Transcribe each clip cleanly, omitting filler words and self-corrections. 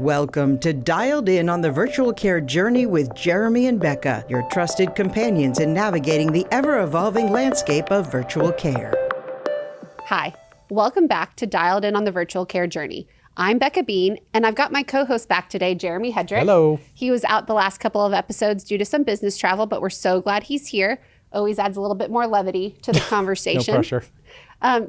Welcome to Dialed In on the Virtual Care Journey with Jeremy and Becca, your trusted companions in navigating the ever-evolving landscape of virtual care. Hi, welcome back to Dialed In on the Virtual Care Journey. I'm Becca Bean, and I've got my co-host back today, Jeremy Hedrick. Hello. He was out the last couple of episodes due to some business travel, but we're so glad he's here. Always adds a little bit more levity to the conversation. No pressure.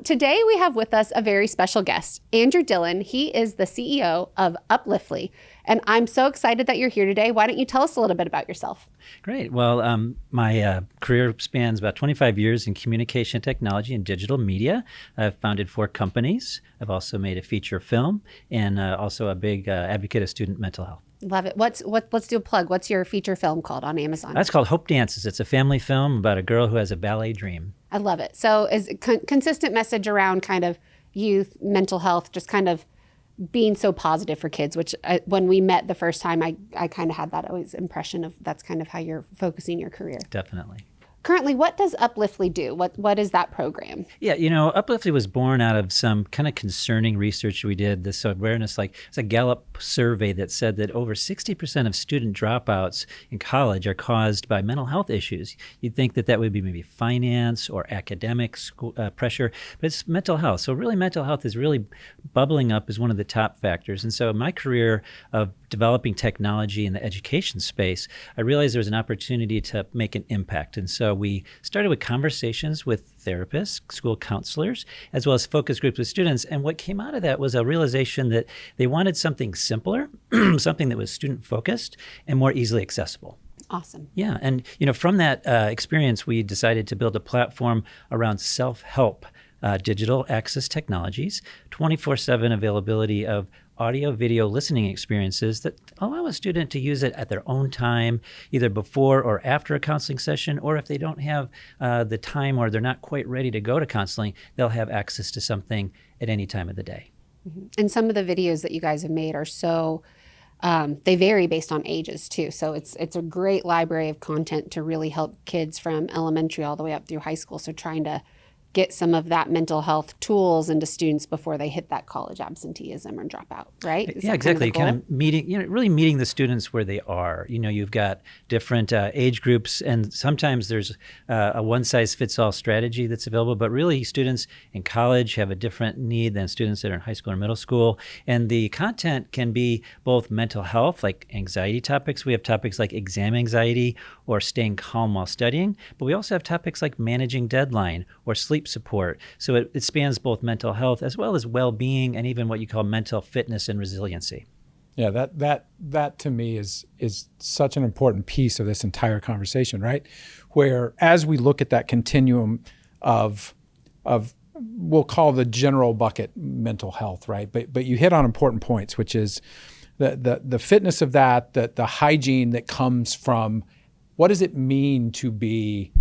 Today we have with us a very special guest, Andrew Dillon. He is the CEO of Upliftly, and I'm so excited that you're here today. Why don't you tell us a little bit about yourself? Great. Well, my career spans about 25 years in communication technology and digital media. I've founded 4 companies. I've also made a feature film and also a big advocate of student mental health. Love it. Let's do a plug. What's your feature film called on Amazon? That's called Hope Dances. It's a family film about a girl who has a ballet dream. I love it. So is consistent message around kind of youth, mental health, just kind of being so positive for kids, which when we met the first time, I kind of had that always impression of that's kind of how you're focusing your career. Definitely. Currently, what does Upliftly do? What is that program? Yeah, Upliftly was born out of some kind of concerning research we did, this awareness, it's a Gallup survey that said that over 60% of student dropouts in college are caused by mental health issues. You'd think that would be maybe finance or academic school, pressure, but it's mental health. So really mental health is really bubbling up as one of the top factors. And so in my career of developing technology in the education space, I realized there was an opportunity to make an impact. And so we started with conversations with therapists, school counselors, as well as focus groups with students. And what came out of that was a realization that they wanted something simpler, something that was student focused and more easily accessible. Awesome. Yeah. And, from that experience, we decided to build a platform around self-help, digital access technologies, 24/7 availability of audio, video listening experiences that allow a student to use it at their own time, either before or after a counseling session, or if they don't have the time or they're not quite ready to go to counseling, they'll have access to something at any time of the day. Mm-hmm. And some of the videos that you guys have made are so, they vary based on ages too. So it's a great library of content to really help kids from elementary all the way up through high school. So trying to get some of that mental health tools into students before they hit that college absenteeism or dropout, right? Yeah, exactly. Kind of meeting, really meeting the students where they are. You've got different age groups, and sometimes there's a one-size-fits-all strategy that's available, but really students in college have a different need than students that are in high school or middle school. And the content can be both mental health, like anxiety topics. We have topics like exam anxiety or staying calm while studying, but we also have topics like managing deadline or sleep support. So it spans both mental health as well as well-being and even what you call mental fitness and resiliency. Yeah, that to me is such an important piece of this entire conversation, right? Where as we look at that continuum of we'll call the general bucket mental health, right? But you hit on important points, which is the fitness of that, the hygiene that comes from what does it mean to be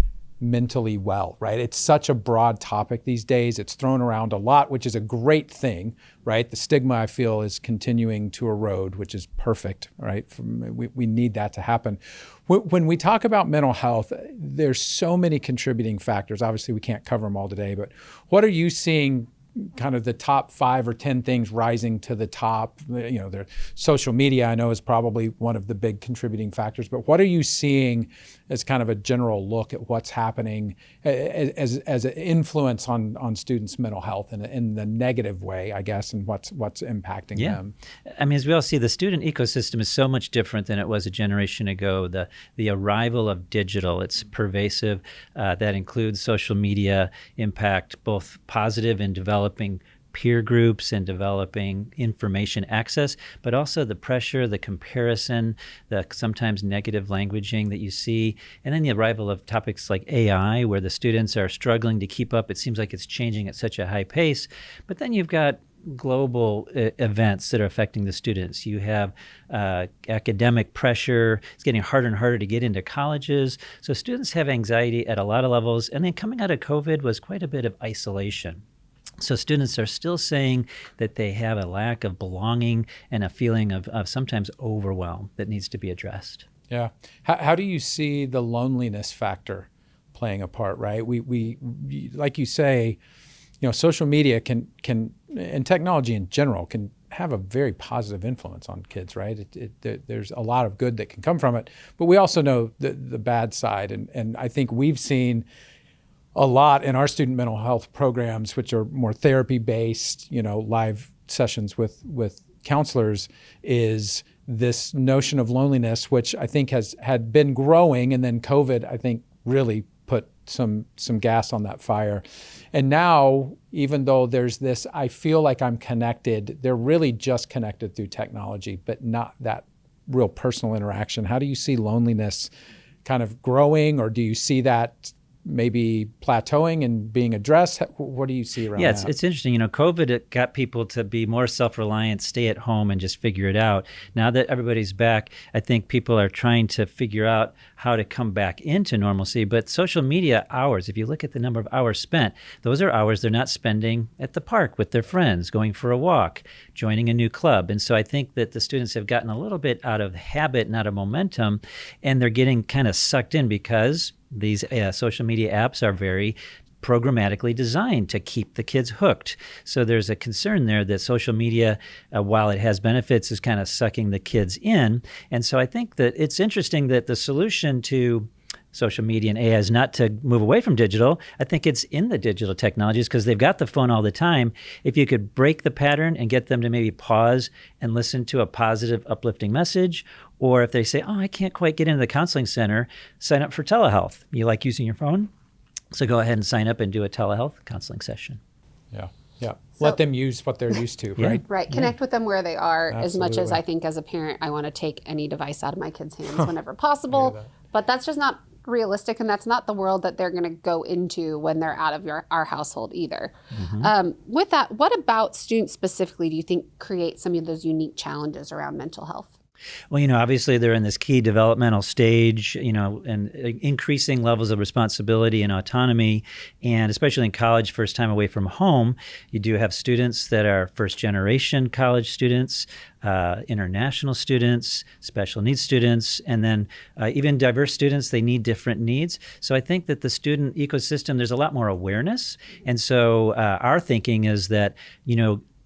mentally well, right? It's such a broad topic these days. It's thrown around a lot, which is a great thing, right? The stigma, I feel, is continuing to erode, which is perfect, right? We need that to happen. When we talk about mental health, there's so many contributing factors. Obviously, we can't cover them all today, but what are you seeing kind of the top 5 or 10 things rising to the top? Their social media, I know, is probably one of the big contributing factors, but what are you seeing as kind of a general look at what's happening as an influence on students' mental health in the negative way, I guess, and what's impacting them? I mean, as we all see, the student ecosystem is so much different than it was a generation ago. The arrival of digital, it's pervasive. That includes social media impact, both positive and developing peer groups and developing information access, but also the pressure, the comparison, the sometimes negative languaging that you see, and then the arrival of topics like AI, where the students are struggling to keep up. It seems like it's changing at such a high pace, but then you've got global events that are affecting the students. You have academic pressure. It's getting harder and harder to get into colleges. So students have anxiety at a lot of levels. And then coming out of COVID was quite a bit of isolation. So students are still saying that they have a lack of belonging and a feeling of sometimes overwhelm that needs to be addressed. Yeah. How do you see the loneliness factor playing a part, right? We like you say, social media can and technology in general can have a very positive influence on kids, right? There's a lot of good that can come from it, but we also know the bad side. And I think we've seen a lot in our student mental health programs, which are more therapy-based, live sessions with counselors, is this notion of loneliness, which I think had been growing, and then COVID, I think, really put some gas on that fire. And now, even though there's this, I feel like I'm connected, they're really just connected through technology, but not that real personal interaction. How do you see loneliness kind of growing, or do you see that maybe plateauing and being addressed? What do you see around that? Yeah, it's interesting. COVID, it got people to be more self-reliant, stay at home and just figure it out. Now that everybody's back, I think people are trying to figure out how to come back into normalcy. But social media hours, if you look at the number of hours spent, those are hours they're not spending at the park with their friends, going for a walk, joining a new club. And so I think that the students have gotten a little bit out of habit and out of momentum, and they're getting kind of sucked in because these social media apps are very programmatically designed to keep the kids hooked. So there's a concern there that social media, while it has benefits, is kind of sucking the kids in. And so I think that it's interesting that the solution to social media and AI is not to move away from digital. I think it's in the digital technologies because they've got the phone all the time. If you could break the pattern and get them to maybe pause and listen to a positive, uplifting message, or if they say, I can't quite get into the counseling center, sign up for telehealth. You like using your phone? So go ahead and sign up and do a telehealth counseling session. Yeah. Let them use what they're used to, right? Right. Connect with them where they are. Absolutely. As much as I think as a parent, I want to take any device out of my kids' hands whenever possible. But that's just not realistic, and that's not the world that they're going to go into when they're out of our household either. With that, what about students specifically do you think create some of those unique challenges around mental health? Well, obviously they're in this key developmental stage, and increasing levels of responsibility and autonomy. And especially in college, first time away from home, you do have students that are first generation college students, international students, special needs students, and then even diverse students. They need different needs. So I think that the student ecosystem, there's a lot more awareness. And so our thinking is that,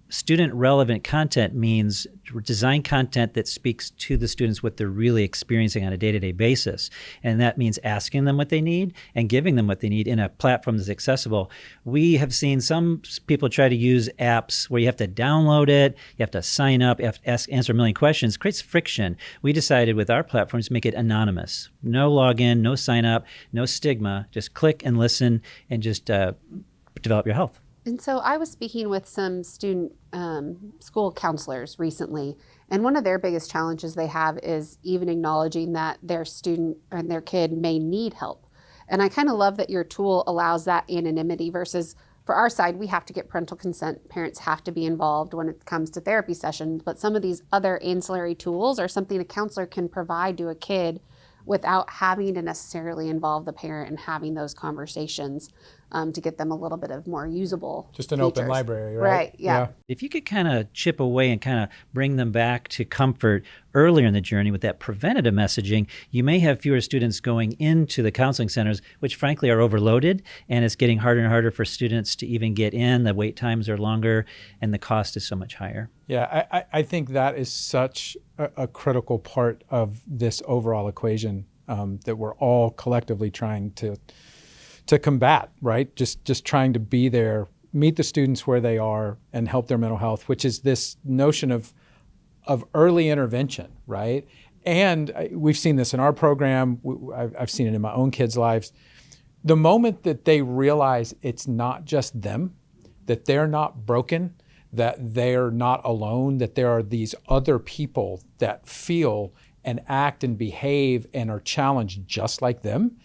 student relevant content means design content that speaks to the students what they're really experiencing on a day-to-day basis. And that means asking them what they need and giving them what they need in a platform that's accessible. We have seen some people try to use apps where you have to download it, you have to sign up, you have to answer a million questions. It creates friction. We decided with our platforms to make it anonymous. No login, no sign up, no stigma. Just click and listen and just develop your health. And so I was speaking with some student school counselors recently, and one of their biggest challenges they have is even acknowledging that their student and their kid may need help. And I kind of love that your tool allows that anonymity versus for our side, we have to get parental consent. Parents have to be involved when it comes to therapy sessions, but some of these other ancillary tools are something a counselor can provide to a kid without having to necessarily involve the parent and having those conversations to get them a little bit of more usable Just an features. open library, right? Right, yeah. If you could kind of chip away and kind of bring them back to comfort earlier in the journey with that preventative messaging, you may have fewer students going into the counseling centers, which frankly are overloaded, and it's getting harder and harder for students to even get in. The wait times are longer, and the cost is so much higher. Yeah, I think that is such a critical part of this overall equation that we're all collectively trying to combat, right? Just trying to be there, meet the students where they are and help their mental health, which is this notion of early intervention, right? And we've seen this in our program. I've seen it in my own kids' lives. The moment that they realize it's not just them, that they're not broken, that they're not alone, that there are these other people that feel and act and behave and are challenged just like them,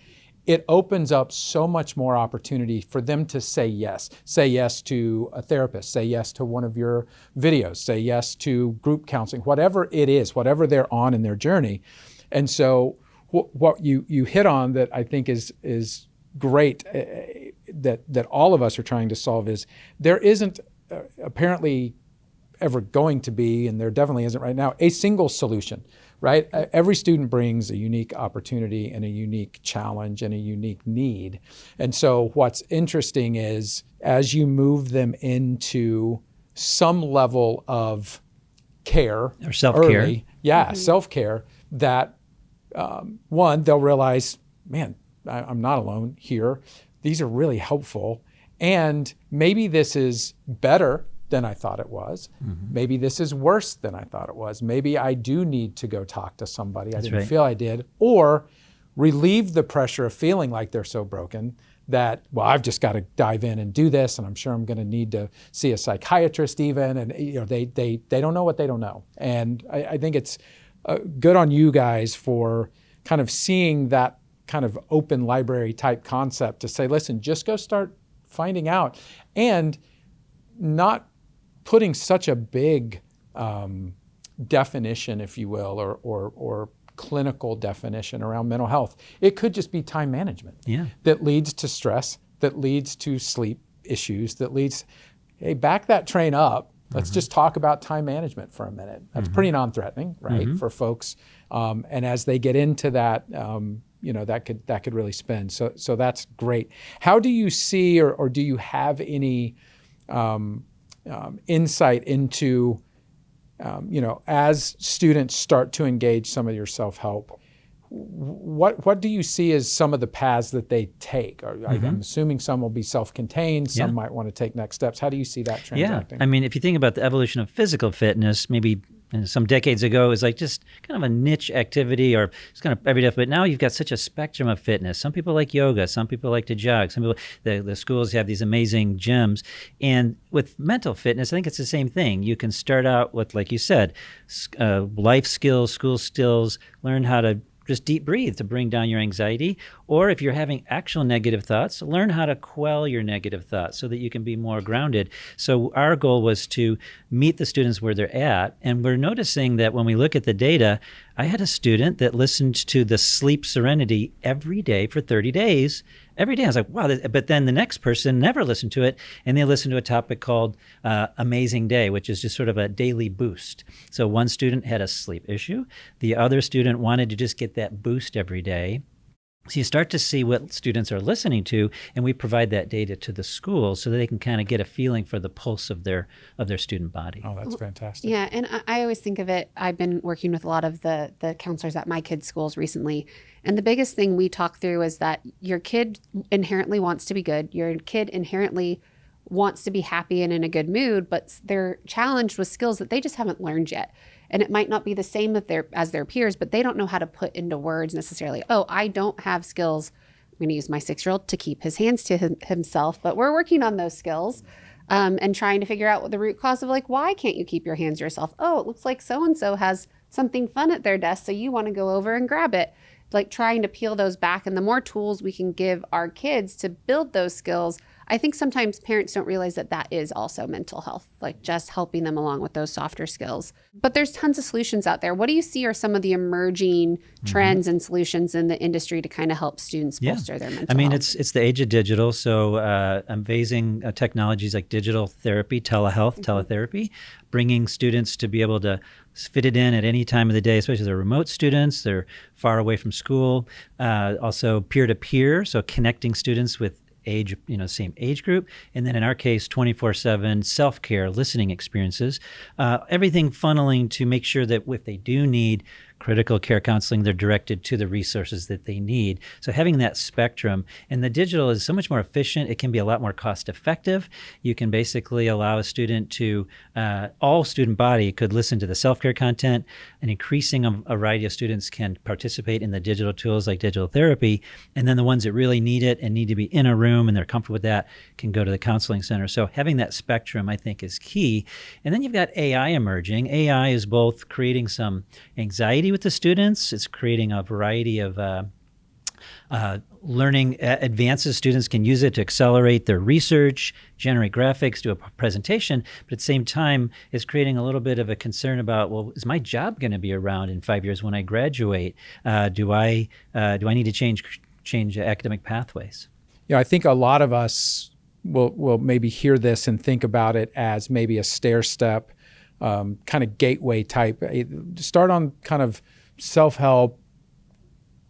it opens up so much more opportunity for them to say yes. Say yes to a therapist, say yes to one of your videos, say yes to group counseling, whatever it is, whatever they're on in their journey. And so what you hit on that I think is great, that all of us are trying to solve is there isn't apparently ever going to be, and there definitely isn't right now, a single solution, right? Every student brings a unique opportunity and a unique challenge and a unique need. And so what's interesting is as you move them into some level of care or self-care. early, self-care, that one, they'll realize, man, I'm not alone here. These are really helpful. And maybe this is better than I thought it was. Maybe this is worse than I thought it was. Maybe I do need to go talk to somebody. I didn't feel I did. Or relieve the pressure of feeling like they're so broken that, well, I've just got to dive in and do this, and I'm sure I'm going to need to see a psychiatrist even. And they don't know what they don't know. And I think it's good on you guys for kind of seeing that kind of open library type concept to say, listen, just go start finding out, and not putting such a big definition, if you will, or clinical definition around mental health. It could just be time management that leads to stress, that leads to sleep issues, that leads, hey, back that train up. Let's just talk about time management for a minute. That's pretty non-threatening, right, for folks. And as they get into that, that could really spin. So that's great. How do you see, or do you have any insight into, as students start to engage some of your self-help, what do you see as some of the paths that they take? I'm assuming some will be self-contained, some might want to take next steps. How do you see that transacting? I mean, if you think about the evolution of physical fitness, maybe some decades ago, it was like just kind of a niche activity, or it's kind of everyday. But now you've got such a spectrum of fitness. Some people like yoga, some people like to jog, some people, the schools have these amazing gyms. And with mental fitness, I think it's the same thing. You can start out with, like you said, life skills, school skills, learn how to just deep breathe to bring down your anxiety. Or if you're having actual negative thoughts, learn how to quell your negative thoughts so that you can be more grounded. So our goal was to meet the students where they're at. And we're noticing that when we look at the data, I had a student that listened to the Sleep Serenity every day for 30 days. Every day I was like, wow. But then the next person never listened to it, and they listened to a topic called Amazing Day, which is just sort of a daily boost. So one student had a sleep issue. The other student wanted to just get that boost every day. So you start to see what students are listening to, and we provide that data to the school so that they can kind of get a feeling for the pulse of their student body. Oh, that's fantastic. Yeah, and I always think of it, I've been working with a lot of the counselors at my kids' schools recently, and the biggest thing we talk through is that your kid inherently wants to be good. Your kid inherently wants to be happy and in a good mood, but they're challenged with skills that they just haven't learned yet. And it might not be the same as their peers, but they don't know how to put into words necessarily, oh, I don't have skills. I'm going to use my 6-year-old to keep his hands to himself, but we're working on those skills and trying to figure out what the root cause of, like, why can't you keep your hands to yourself? Oh, it looks like so-and-so has something fun at their desk, so you want to go over and grab it. Like trying to peel those back, and the more tools we can give our kids to build those skills, I think sometimes parents don't realize that that is also mental health, like just helping them along with those softer skills. But there's tons of solutions out there. What do you see are some of the emerging trends and solutions in the industry to kind of help students bolster their mental health? It's the age of digital. So amazing technologies like digital therapy, telehealth, teletherapy, bringing students to be able to fit it in at any time of the day, especially the remote students. They're far away from school. Also peer-to-peer, so connecting students with age, same age group. And then in our case, 24/7 self-care, listening experiences, everything funneling to make sure that if they do need critical care counseling, they're directed to the resources that they need. So having that spectrum, and the digital is so much more efficient. It can be a lot more cost effective. You can basically allow a student to, all student body could listen to the self-care content. An increasing variety of students can participate in the digital tools like digital therapy. And then the ones that really need it and need to be in a room and they're comfortable with that can go to the counseling center. So having that spectrum, I think, is key. And then you've got AI emerging. AI is both creating some anxiety with the students. It's creating a variety of learning advances. Students can use it to accelerate their research, generate graphics, do a presentation, but at the same time, it's creating a little bit of a concern about, well, is my job going to be around in 5 years when I graduate? Do I need to change academic pathways? I think a lot of us will maybe hear this and think about it as maybe a stair step, kind of gateway type. Start on kind of self-help,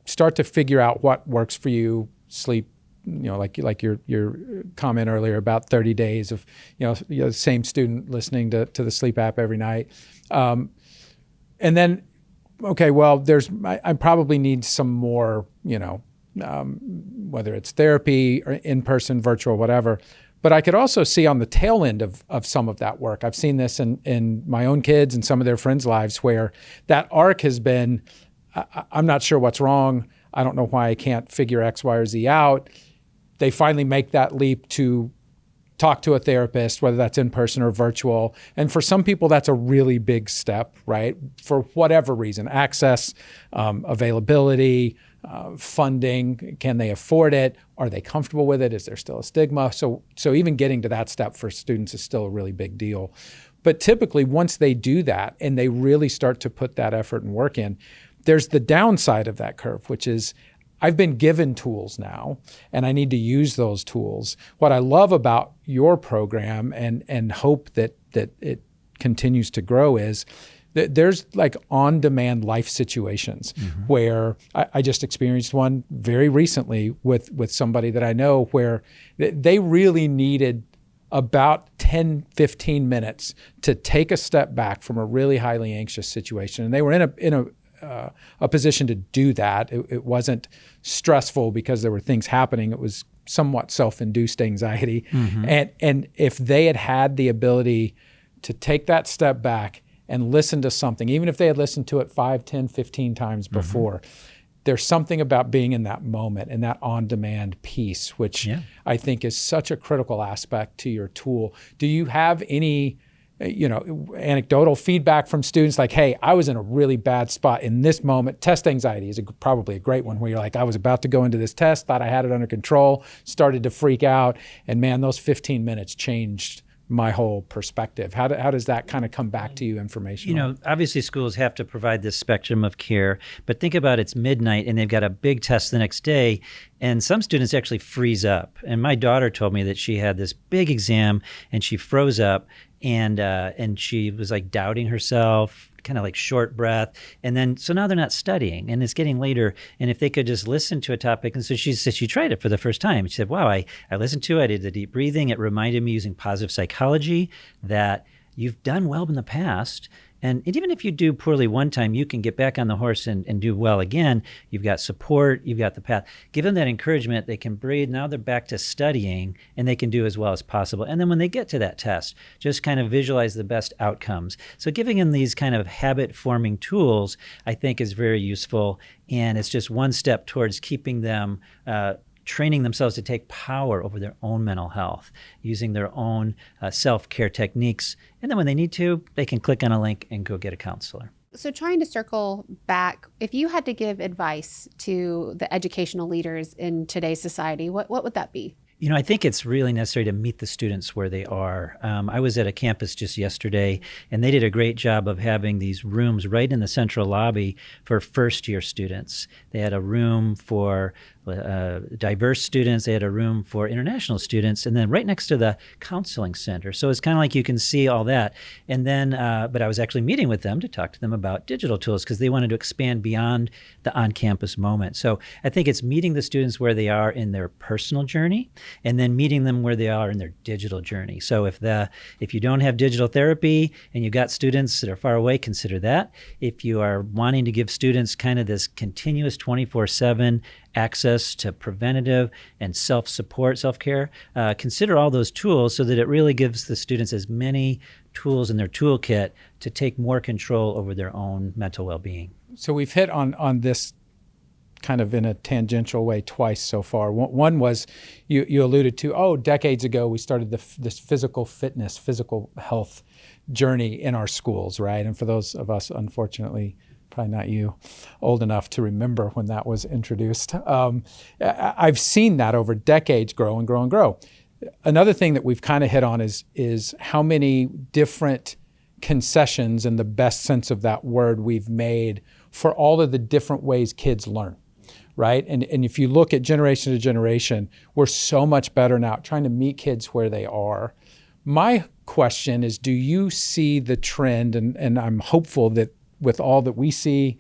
start to figure out what works for you, sleep, like your comment earlier about 30 days of, the same student listening to the sleep app every night. And then, okay, well, I probably need some more, whether it's therapy or in-person, virtual, whatever. But I could also see on the tail end of some of that work. I've seen this in my own kids and some of their friends' lives where that arc has been, I'm not sure what's wrong. I don't know why I can't figure X, Y, or Z out. They finally make that leap to talk to a therapist, whether that's in person or virtual. And for some people, that's a really big step, right? For whatever reason, access, availability, funding, can they afford it? Are they comfortable with it? Is there still a stigma? So even getting to that step for students is still a really big deal. But typically, once they do that and they really start to put that effort and work in, there's the downside of that curve, which is I've been given tools now and I need to use those tools. What I love about your program and hope that it continues to grow is that there's like on-demand life situations where I just experienced one very recently with somebody that I know where they really needed about 10, 15 minutes to take a step back from a really highly anxious situation. And they were in a position to do that. It wasn't stressful because there were things happening. It was somewhat self-induced anxiety. And if they had the ability to take that step back and listen to something, even if they had listened to it 5, 10, 15 times before, there's something about being in that moment and that on-demand piece, which I think is such a critical aspect to your tool. Do you have any anecdotal feedback from students like, hey, I was in a really bad spot in this moment? Test anxiety is probably a great one where you're like, I was about to go into this test, thought I had it under control, started to freak out, and man, those 15 minutes changed my whole perspective. How does that kind of come back to you information? Obviously schools have to provide this spectrum of care, but think about it's midnight and they've got a big test the next day, and some students actually freeze up. And my daughter told me that she had this big exam and she froze up and she was like doubting herself, kind of like short breath. And then, so now they're not studying and it's getting later. And if they could just listen to a topic. And so she said she tried it for the first time. She said, wow, I listened to it. I did the deep breathing. It reminded me using positive psychology that you've done well in the past. And even if you do poorly one time, you can get back on the horse and do well again. You've got support, you've got the path. Give them that encouragement. They can breathe. Now they're back to studying and they can do as well as possible. And then when they get to that test, just kind of visualize the best outcomes. So giving them these kind of habit forming tools, I think is very useful. And it's just one step towards keeping them training themselves to take power over their own mental health, using their own self-care techniques. And then when they need to, they can click on a link and go get a counselor. So trying to circle back, if you had to give advice to the educational leaders in today's society, what would that be? I think it's really necessary to meet the students where they are. I was at a campus just yesterday, and they did a great job of having these rooms right in the central lobby for first-year students. They had a room for diverse students. They had a room for international students, and then right next to the counseling center. So it's kind of like you can see all that. And then, but I was actually meeting with them to talk to them about digital tools because they wanted to expand beyond the on-campus moment. So I think it's meeting the students where they are in their personal journey, and then meeting them where they are in their digital journey. So if you don't have digital therapy and you've got students that are far away, consider that. If you are wanting to give students kind of this continuous 24/7 access to preventative and self-support, self-care, consider all those tools so that it really gives the students as many tools in their toolkit to take more control over their own mental well-being. So we've hit on this kind of in a tangential way twice so far. One was you alluded to, decades ago we started this physical fitness, physical health journey in our schools, right? And for those of us, unfortunately, probably not you, old enough to remember when that was introduced. I've seen that over decades grow and grow and grow. Another thing that we've kind of hit on is how many different concessions, in the best sense of that word, we've made for all of the different ways kids learn, right? And if you look at generation to generation, we're so much better now at trying to meet kids where they are. My question is, do you see the trend, and I'm hopeful that with all that we see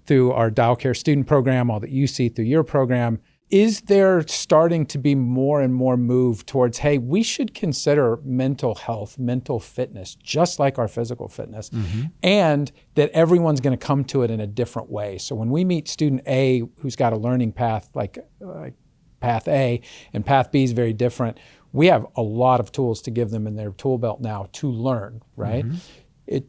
through our Dial Care student program, all that you see through your program, is there starting to be more and more move towards, hey, we should consider mental health, mental fitness, just like our physical fitness, and that everyone's going to come to it in a different way. So when we meet student A who's got a learning path like path A, and path B is very different, we have a lot of tools to give them in their tool belt now to learn, right? It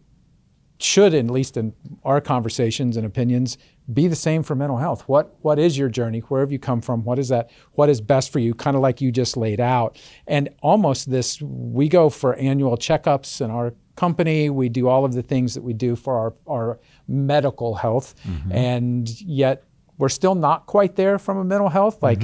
should, at least in our conversations and opinions, be the same for mental health. What is your journey? Where have you come from? What is that? What is best for you? Kind of like you just laid out. And almost this, we go for annual checkups in our company. We do all of the things that we do for our medical health. And yet we're still not quite there from a mental health. Like,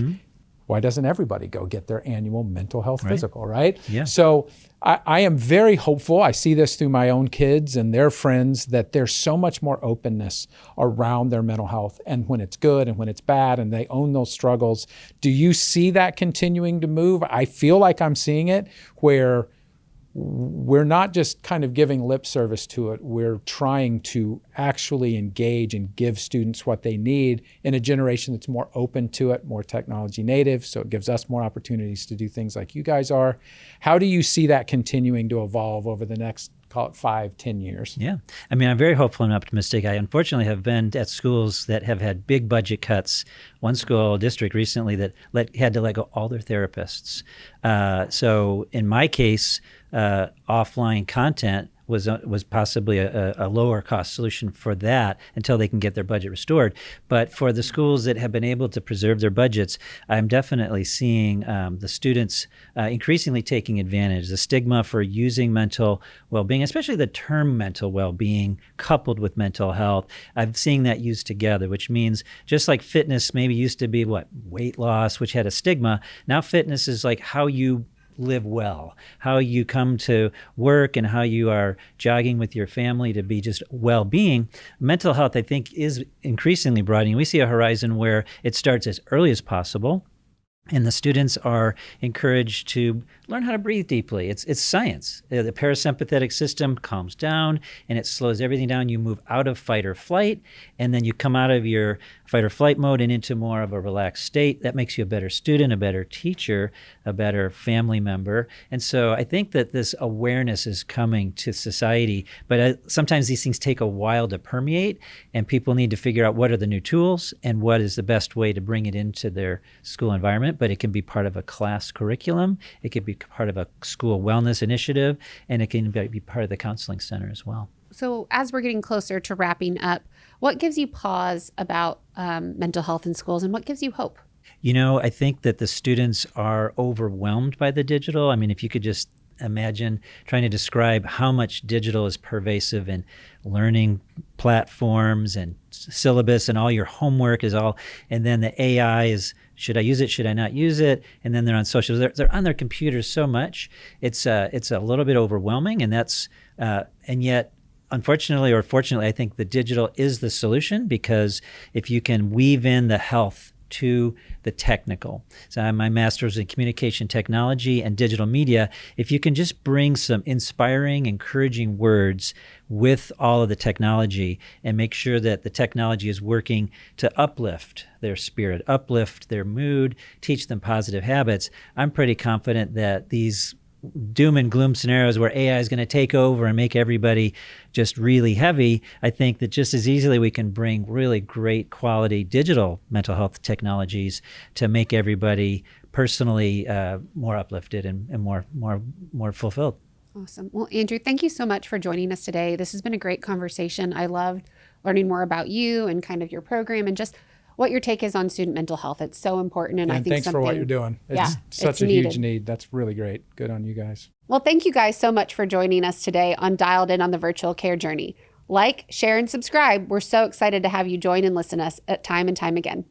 why doesn't everybody go get their annual mental health physical, right? Yeah. So I am very hopeful. I see this through my own kids and their friends, that there's so much more openness around their mental health, and when it's good and when it's bad, and they own those struggles. Do you see that continuing to move? I feel like I'm seeing it, where we're not just kind of giving lip service to it. We're trying to actually engage and give students what they need in a generation that's more open to it, more technology native. So it gives us more opportunities to do things like you guys are. How do you see that continuing to evolve over the next, call it 5-10 years? Yeah. I mean, I'm very hopeful and optimistic. I unfortunately have been at schools that have had big budget cuts. One school district recently that had to let go all their therapists. So in my case, offline content was possibly a lower cost solution for that until they can get their budget restored. But for the schools that have been able to preserve their budgets, I'm definitely seeing the students increasingly taking advantage. The stigma for using mental well-being, especially the term mental well-being coupled with mental health, I'm seeing that used together, which means just like fitness maybe used to be weight loss, which had a stigma, now fitness is like how you live well, how you come to work, and how you are jogging with your family to be just well-being. Mental health, I think, is increasingly broadening. We see a horizon where it starts as early as possible, and the students are encouraged to learn how to breathe deeply. It's science. The parasympathetic system calms down and it slows everything down. You move out of fight or flight, and then you come out of your fight or flight mode and into more of a relaxed state. That makes you a better student, a better teacher, a better family member. And so I think that this awareness is coming to society, but sometimes these things take a while to permeate, and people need to figure out what are the new tools and what is the best way to bring it into their school environment. But it can be part of a class curriculum, it could be part of a school wellness initiative, and it can be part of the counseling center as well. So as we're getting closer to wrapping up, what gives you pause about mental health in schools, and what gives you hope? You know, I think that the students are overwhelmed by the digital. I mean, if you could just imagine trying to describe how much digital is pervasive in learning platforms and syllabus, and all your homework is all, and then the AI is, should I use it? Should I not use it? And then they're on social, they're on their computers so much. It's a little bit overwhelming, and that's, and yet, unfortunately or fortunately, I think the digital is the solution, because if you can weave in the health to the technical. So I have my master's in communication technology and digital media. If you can just bring some inspiring, encouraging words with all of the technology, and make sure that the technology is working to uplift their spirit, uplift their mood, teach them positive habits, I'm pretty confident that these doom and gloom scenarios where AI is going to take over and make everybody just really heavy, I think that just as easily we can bring really great quality digital mental health technologies to make everybody personally more uplifted and more fulfilled. Awesome. Well, Andrew, thank you so much for joining us today. This has been a great conversation. I loved learning more about you and kind of your program, and just what your take is on student mental health. It's so important. And I think thanks for what you're doing. It's such a huge need. That's really great. Good on you guys. Well, thank you guys so much for joining us today on Dialed In on the Virtual Care Journey. Like, share, and subscribe. We're so excited to have you join and listen to us time and time again.